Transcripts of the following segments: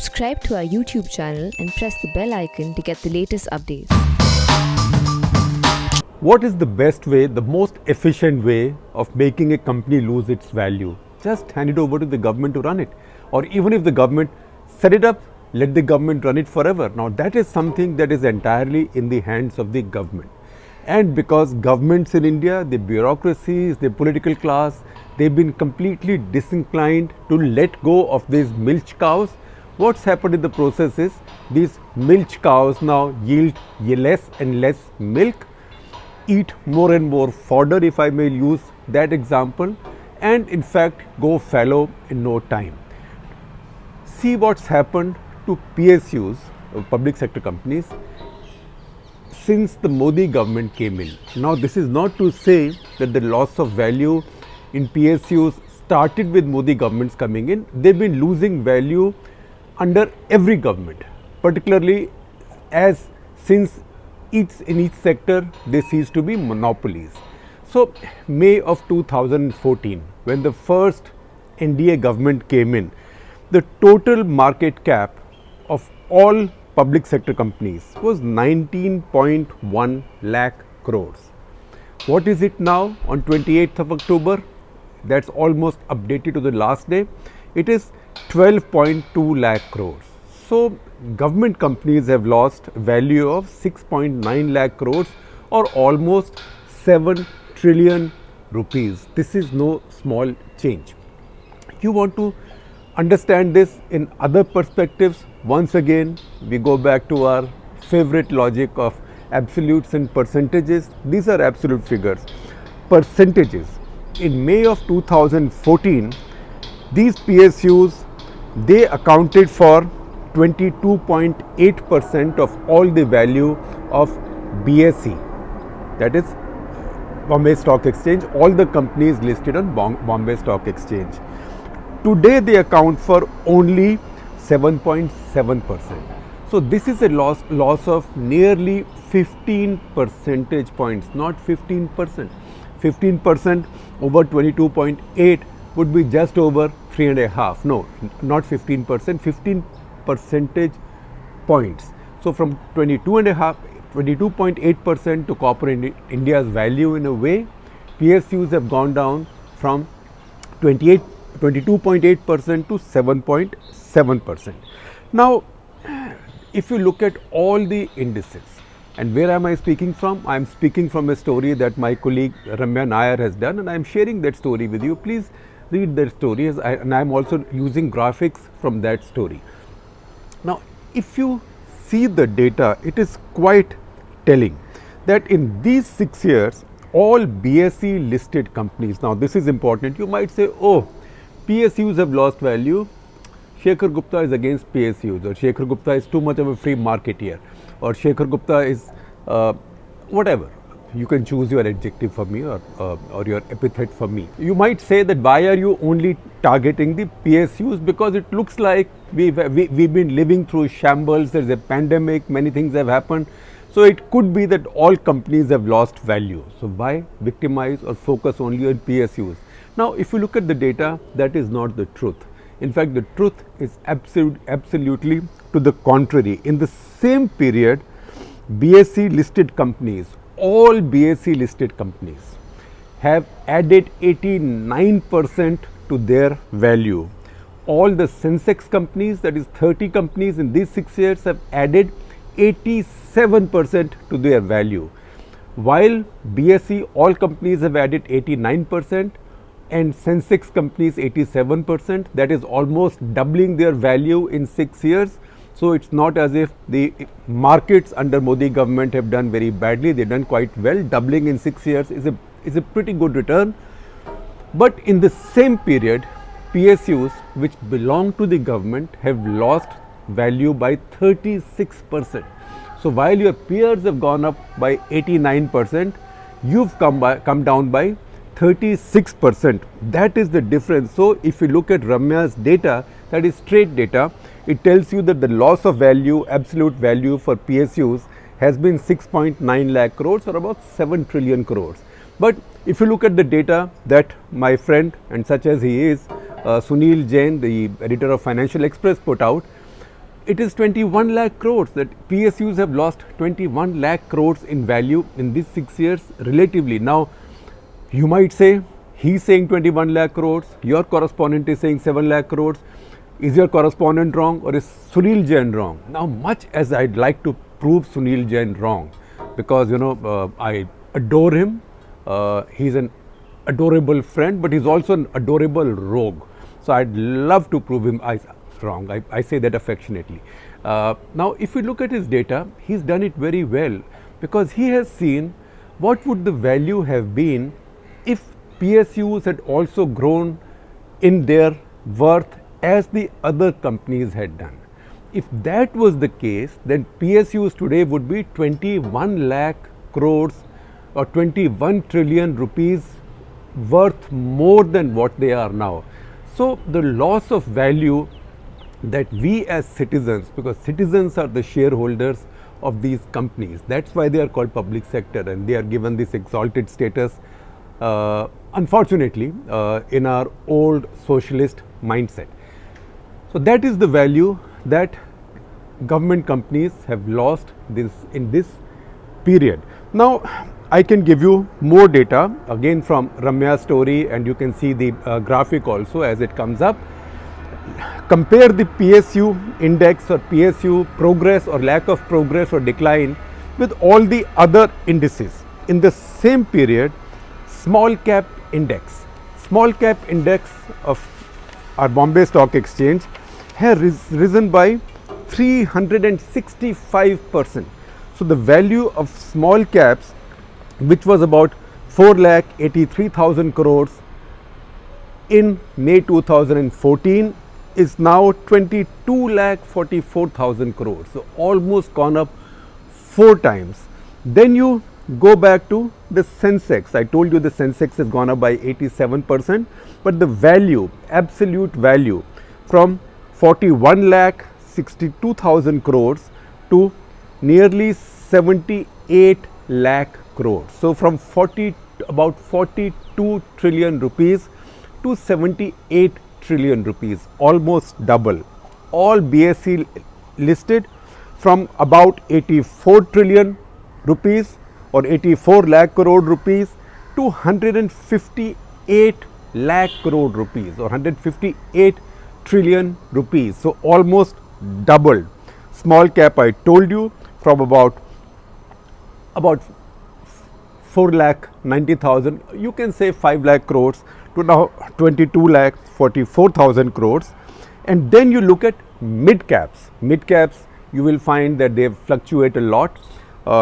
Subscribe to our YouTube channel and press the bell icon to get the latest updates. What is the best way, the most efficient way of making a company lose its value? Just hand it over to the government to run it. Or even if the government set it up, let the government run it forever. Now that is something that is entirely in the hands of the government. And because governments in India, the bureaucracies, the political class, they've been completely disinclined to let go of these milch cows. What's happened in the process is these milch cows now yield less and less milk, eat more and more fodder, if I may use that example, and in fact go fallow in no time. See what's happened to PSUs, public sector companies, since the Modi government came in. Now this is not to say that the loss of value in PSUs started with Modi governments coming in. They've been losing value under every government, particularly as since in each sector there ceased to be monopolies. So May of 2014, when the first NDA government came in, the total market cap of all public sector companies was 19.1 lakh crores. What is it now on 28th of October? That's almost updated to the last day. It is 12.2 lakh crores. So government companies have lost value of 6.9 lakh crores or almost 7 trillion rupees. This is no small change. You want to understand this in other perspectives? Once again, we go back to our favorite logic of absolutes and percentages. These are absolute figures. Percentages. In May of 2014, these PSUs, they accounted for 22.8% of all the value of BSE, that is Bombay Stock Exchange, all the companies listed on Bombay Stock Exchange. Today they account for only 7.7%. So this is a loss of nearly 15 percentage points, not 15%. 15% over 22.8 would be just over 3.5. No, not 15%, 15 percentage points. So from 22.8% to corporate India's value, in a way, PSUs have gone down from 22.8% to 7.7%. Now, if you look at all the indices, and where am I speaking from? I am speaking from a story that my colleague Ramya Nair has done, and I am sharing that story with you. Please read that story, and I am also using graphics from that story. Now, if you see the data, it is quite telling that in these 6 years, all BSE listed companies, now this is important, you might say, oh, PSUs have lost value, Shekhar Gupta is against PSUs, or Shekhar Gupta is too much of a free marketeer, or Shekhar Gupta is whatever. You can choose your adjective for me or your epithet for me. You might say that why are you only targeting the PSUs, because it looks like we've been living through shambles, there's a pandemic, many things have happened. So it could be that all companies have lost value. So why victimize or focus only on PSUs? Now if you look at the data, that is not the truth. In fact, the truth is absolutely to the contrary. In the same period, BSE listed companies, all BSE listed companies have added 89% to their value. All the Sensex companies, that is 30 companies in these 6 years, have added 87% to their value. While BSE, all companies have added 89% and Sensex companies 87%, that is almost doubling their value in 6 years. So it's not as if the markets under Modi government have done very badly, they've done quite well. Doubling in 6 years is a pretty good return. But in the same period, PSUs which belong to the government have lost value by 36%. So while your peers have gone up by 89%, you've come down by 36%. That is the difference. So if you look at Ramya's data, that is straight data, it tells you that the loss of value, absolute value for PSUs has been 6.9 lakh crores or about 7 trillion crores. But if you look at the data that my friend, and such as he is, Sunil Jain, the editor of Financial Express, put out, it is 21 lakh crores that PSUs have lost 21 lakh crores in value in these 6 years relatively. Now, you might say he's saying 21 lakh crores, your correspondent is saying 7 lakh crores. Is your correspondent wrong or is Sunil Jain wrong? Now, much as I'd like to prove Sunil Jain wrong, because I adore him, he's an adorable friend, but he's also an adorable rogue. So I'd love to prove him wrong. I say that affectionately. Now, if we look at his data, he's done it very well because he has seen what would the value have been if PSUs had also grown in their worth as the other companies had done. If that was the case, then PSUs today would be 21 lakh crores or 21 trillion rupees worth more than what they are now. So, the loss of value that we as citizens, because citizens are the shareholders of these companies, that's why they are called public sector and they are given this exalted status, unfortunately, in our old socialist mindset. So, that is the value that government companies have lost in this period. Now, I can give you more data again from Ramya's story, and you can see the graphic also as it comes up. Compare the PSU index or PSU progress or lack of progress or decline with all the other indices. In the same period, small cap index of our Bombay Stock Exchange has risen by 365%. So, the value of small caps, which was about 4,83,000 crores in May 2014, is now 22,44,000 crores. So, almost gone up 4 times. Then you go back to the Sensex. I told you the Sensex has gone up by 87%, but the value, absolute value, from 41,62,000 crores to nearly 78 lakh crores. So, from about 42 trillion rupees to 78 trillion rupees, almost double. All BSE listed from about 84 trillion rupees or 84 lakh crore rupees to 158 lakh crore rupees or 158 trillion rupees. So, almost doubled. Small cap, I told you, from about 4,90,000, you can say 5 lakh crores to now 22,44,000 crores. And then you look at mid caps. Mid caps, you will find that they fluctuate a lot.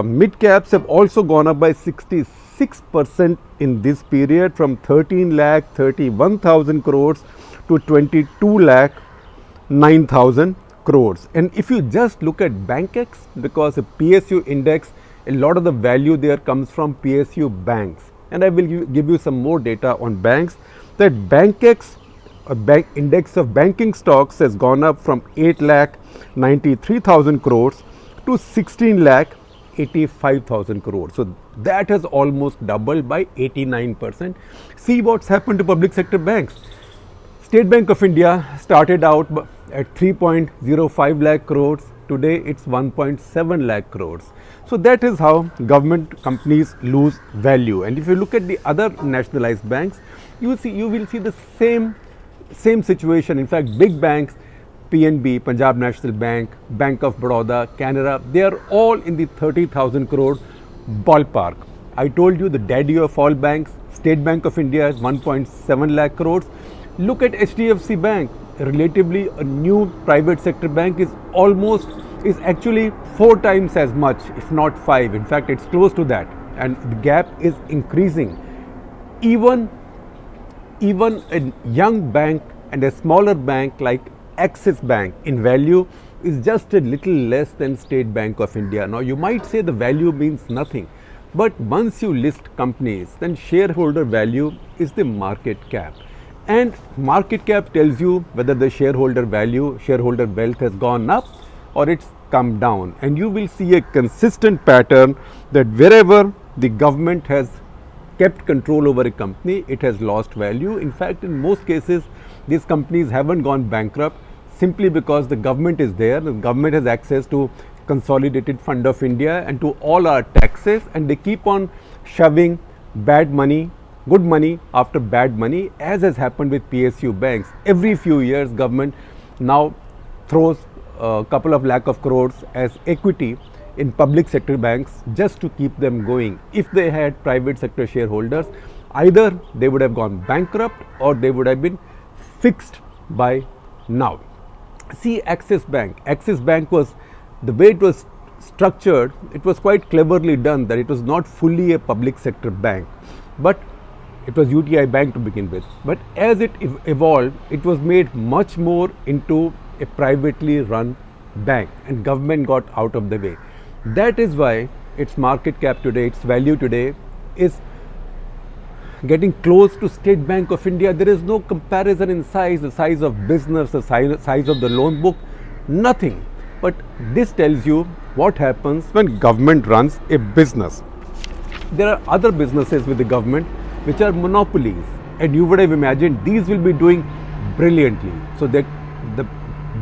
Mid caps have also gone up by 66% in this period, from 13,31,000 crores to 22,09,000 crores. And if you just look at BankX, because a PSU index, a lot of the value there comes from PSU banks, and I will give you some more data on banks. That BankX, a bank index of banking stocks, has gone up from 8,93,000 crores to 16,85,000 crores. So, that has almost doubled by 89%. See what's happened to public sector banks. State Bank of India started out at 3.05 lakh crores. Today, it's 1.7 lakh crores. So, that is how government companies lose value. And if you look at the other nationalized banks, you will see the same situation. In fact, big banks, PNB, Punjab National Bank, Bank of Baroda, Canara, they are all in the 30,000 crore ballpark. I told you the daddy of all banks, State Bank of India, is 1.7 lakh crores. Look at HDFC Bank, relatively a new private sector bank, is actually 4 times as much, if not 5. In fact, it's close to that, and the gap is increasing. Even a young bank and a smaller bank like Axis Bank in value is just a little less than State Bank of India. Now, you might say the value means nothing, but once you list companies, then shareholder value is the market cap. And market cap tells you whether the shareholder value, shareholder wealth has gone up or it's come down. And you will see a consistent pattern that wherever the government has kept control over a company, it has lost value. In fact, in most cases, these companies haven't gone bankrupt. simply because the government is there. The government has access to Consolidated Fund of India and to all our taxes, and they keep on shoving bad money, good money after bad money, as has happened with PSU banks. Every few years, government now throws a couple of lakh of crores as equity in public sector banks just to keep them going. If they had private sector shareholders, either they would have gone bankrupt or they would have been fixed by now. See Axis Bank. Axis Bank was, the way it was structured, it was quite cleverly done, that it was not fully a public sector bank, but it was UTI Bank to begin with. But as it evolved, it was made much more into a privately run bank, and government got out of the way. That is why its market cap today, its value today is getting close to State Bank of India. There is no comparison in size, the size of business, the size of the loan book, nothing. But this tells you what happens when government runs a business. There are other businesses with the government which are monopolies, and you would have imagined these will be doing brilliantly. So that the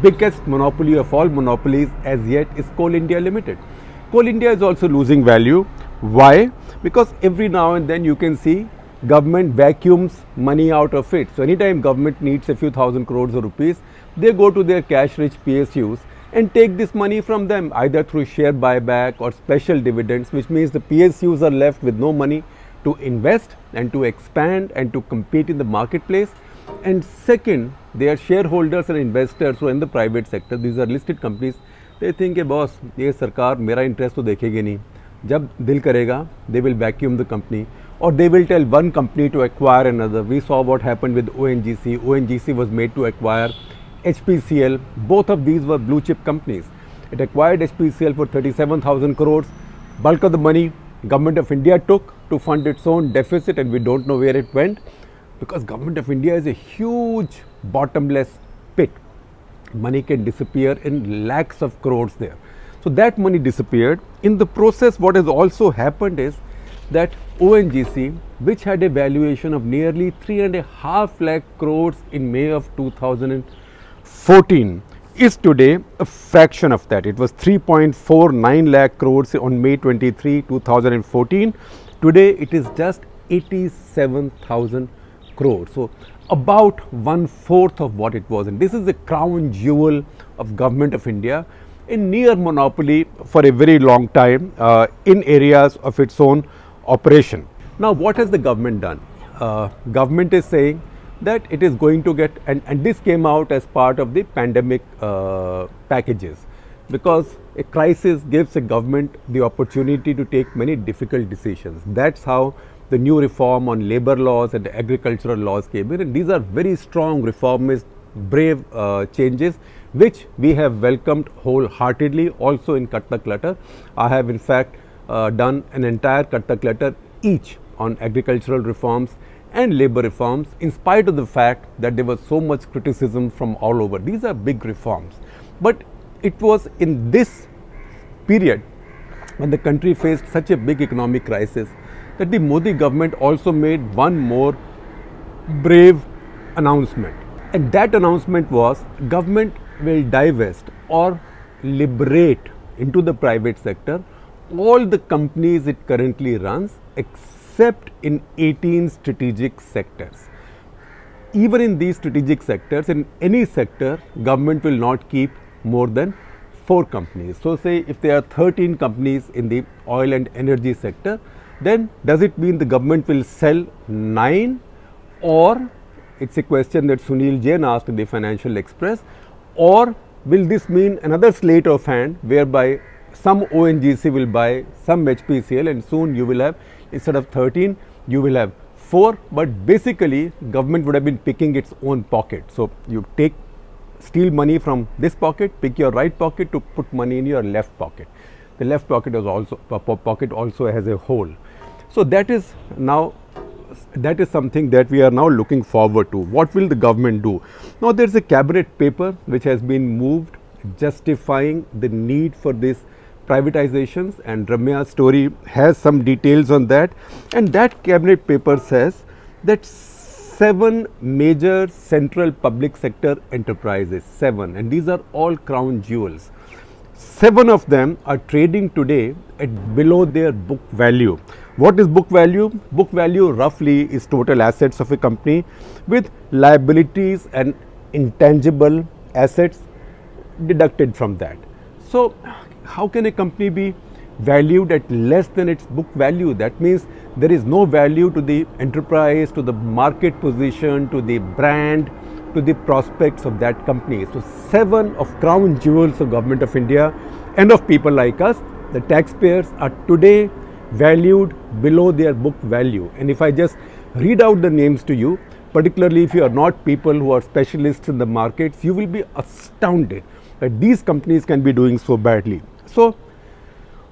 biggest monopoly of all monopolies as yet is Coal India Limited. Coal India is also losing value. Why? Because every now and then you can see government vacuums money out of it. So anytime government needs a few thousand crores of rupees, they go to their cash rich PSUs and take this money from them, either through share buyback or special dividends, which means the PSUs are left with no money to invest and to expand and to compete in the marketplace. And second, their shareholders and investors who are in the private sector, these are listed companies, they think, boss, ये सरकार मेरा interest तो देखेगी नहीं, जब दिल करेगा, they will vacuum the company, or they will tell one company to acquire another. We saw what happened with ONGC. ONGC was made to acquire HPCL. Both of these were blue chip companies. It acquired HPCL for 37,000 crores. Bulk of the money Government of India took to fund its own deficit, and we don't know where it went, because Government of India is a huge bottomless pit. Money can disappear in lakhs of crores there. So that money disappeared. In the process, what has also happened is that ONGC, which had a valuation of nearly 3.5 lakh crores in May of 2014, is today a fraction of that. It was 3.49 lakh crores on May 23, 2014. Today it is just 87,000 crores. So about 1/4 of what it was. And this is the crown jewel of Government of India, a near monopoly for a very long time in areas of its own operation. Now what has the government done? Government is saying that it is going to get, and this came out as part of the pandemic packages, because a crisis gives a government the opportunity to take many difficult decisions. That's how the new reform on labor laws and agricultural laws came in, and these are very strong reformist, brave changes which we have welcomed wholeheartedly. Also in Cut the Clutter, I have in fact done an entire Cut the Clutter each on agricultural reforms and labor reforms, in spite of the fact that there was so much criticism from all over. These are big reforms, but it was in this period when the country faced such a big economic crisis that the Modi government also made one more brave announcement, and that announcement was government will divest or liberate into the private sector all the companies it currently runs, except in 18 strategic sectors. Even in these strategic sectors, in any sector, government will not keep more than 4 companies. So say if there are 13 companies in the oil and energy sector, then does it mean the government will sell 9, or it's a question that Sunil Jain asked in the Financial Express, or will this mean another slate of hand whereby some ONGC will buy some HPCL, and soon you will have, instead of 13, you will have 4, but basically government would have been picking its own pocket. So you steal money from this pocket, pick your right pocket to put money in your left pocket. The left pocket is also has a hole. So that is something that we are now looking forward to. What will the government do? Now there is a cabinet paper which has been moved justifying the need for this privatizations, and Ramya's story has some details on that. And that cabinet paper says that 7 major central public sector enterprises, 7, and these are all crown jewels. 7 of them are trading today at below their book value. What is book value? Book value roughly is total assets of a company with liabilities and intangible assets deducted from that. So, how can a company be valued at less than its book value? That means there is no value to the enterprise, to the market position, to the brand, to the prospects of that company. So 7 of crown jewels of Government of India and of people like us, the taxpayers, are today valued below their book value. And if I just read out the names to you, particularly if you are not people who are specialists in the markets, you will be astounded that these companies can be doing so badly. So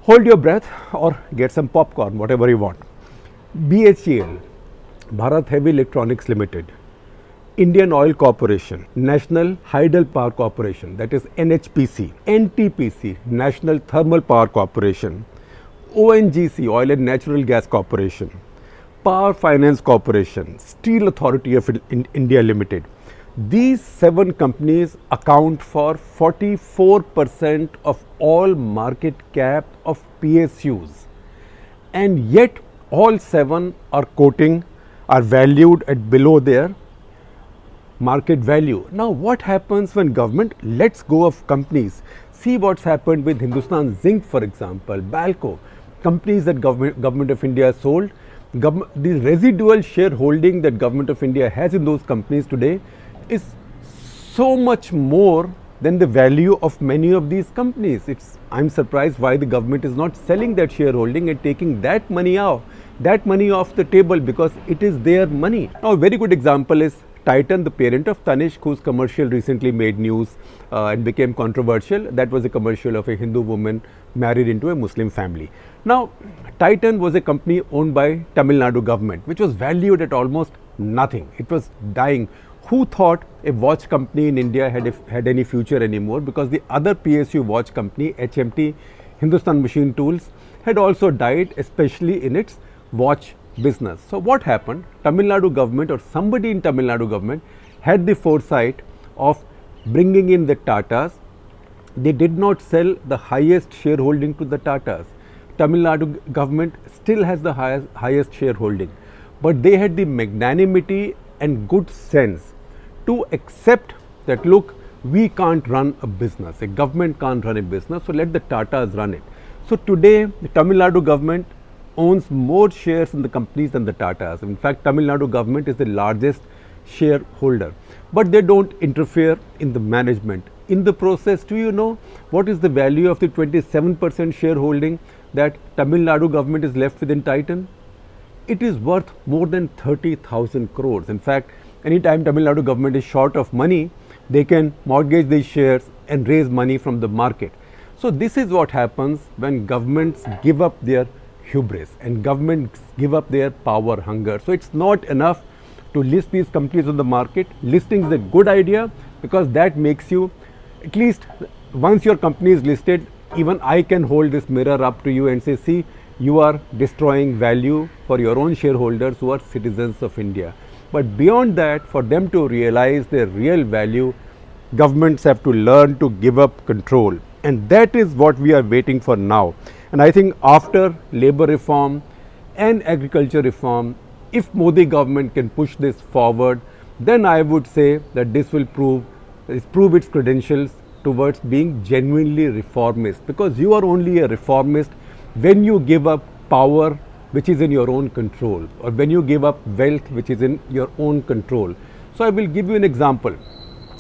hold your breath or get some popcorn, whatever you want. BHEL, Bharat Heavy Electronics Limited, Indian Oil Corporation, National Hydel Power Corporation, that is NHPC, NTPC, National Thermal Power Corporation, ONGC, Oil and Natural Gas Corporation, Power Finance Corporation, Steel Authority of India Limited. These 7 companies account for 44% of all market cap of PSUs, and yet all 7 are quoting, are valued at below their market value. Now what happens when government lets go of companies? See what's happened with Hindustan Zinc, for example, Balco, companies that government of India sold. The residual shareholding that Government of India has in those companies today is so much more than the value of many of these companies. I'm surprised why the government is not selling that shareholding and taking that money off the table, because it is their money. Now a very good example is Titan, the parent of Tanishq, whose commercial recently made news and became controversial. That was a commercial of a Hindu woman married into a Muslim family. Now Titan was a company owned by Tamil Nadu government, which was valued at almost nothing. It was dying. Who thought a watch company in India had any future anymore? Because the other PSU watch company, HMT, Hindustan Machine Tools, had also died, especially in its watch business. So what happened? Tamil Nadu government, or somebody in Tamil Nadu government, had the foresight of bringing in the Tatas. They did not sell the highest shareholding to the Tatas. Tamil Nadu government still has the highest shareholding, but they had the magnanimity and good sense to accept that, look, we can't run a business, a government can't run a business, so let the Tatas run it. So today the Tamil Nadu government owns more shares in the companies than the Tatas. In fact, Tamil Nadu government is the largest shareholder, but they don't interfere in the management. In the process, do you know what is the value of the 27% shareholding that Tamil Nadu government is left with in Titan? It is worth more than 30,000 crores. In fact, anytime Tamil Nadu government is short of money, they can mortgage these shares and raise money from the market. So this is what happens when governments give up their hubris and governments give up their power hunger. So it's not enough to list these companies on the market. Listing is a good idea, because that makes you, at least once your company is listed, even I can hold this mirror up to you and say, see, you are destroying value for your own shareholders who are citizens of India. But beyond that, for them to realize their real value, governments have to learn to give up control, and that is what we are waiting for now. And I think after labor reform and agriculture reform, if Modi government can push this forward, then I would say that this will prove its credentials towards being genuinely reformist, because you are only a reformist when you give up power which is in your own control, or when you give up wealth which is in your own control. So I will give you an example.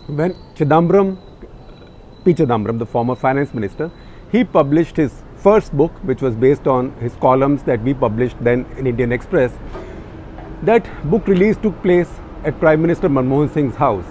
When P. Chidambaram, the former finance minister, he published his first book, which was based on his columns that we published then in Indian Express. That book release took place at Prime Minister Manmohan Singh's house,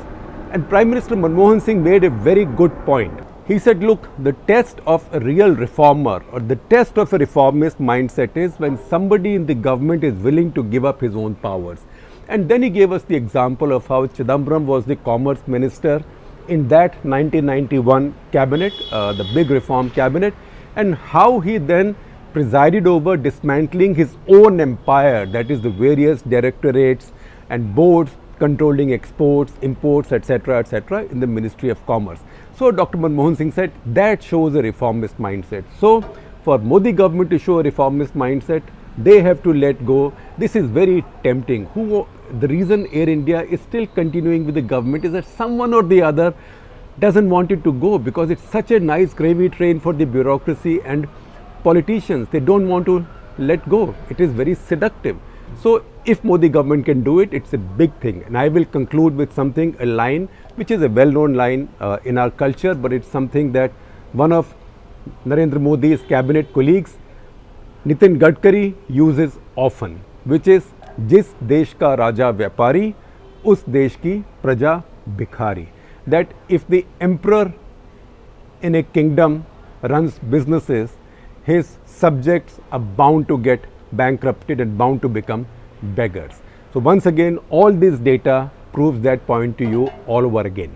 and Prime Minister Manmohan Singh made a very good point. He said, look, the test of a real reformer, or the test of a reformist mindset, is when somebody in the government is willing to give up his own powers. And then he gave us the example of how Chidambaram was the commerce minister in that 1991 cabinet, the big reform cabinet, and how he then presided over dismantling his own empire, that is the various directorates and boards controlling exports, imports, etc., in the Ministry of Commerce. So Dr. Manmohan Singh said that shows a reformist mindset. So for Modi government to show a reformist mindset, they have to let go. This is very tempting. The reason Air India is still continuing with the government is that someone or the other doesn't want it to go, because it's such a nice gravy train for the bureaucracy and politicians. They don't want to let go. It is very seductive. So if Modi government can do it, it's a big thing. And I will conclude with something, a line which is a well-known line in our culture, but it's something that one of Narendra Modi's cabinet colleagues, Nitin Gadkari, uses often, which is जिस देश का राजा व्यापारी उस देश की प्रजा भिखारी. That if the emperor in a kingdom runs businesses, his subjects are bound to get bankrupted and bound to become beggars. So once again, all this data proves that point to you all over again.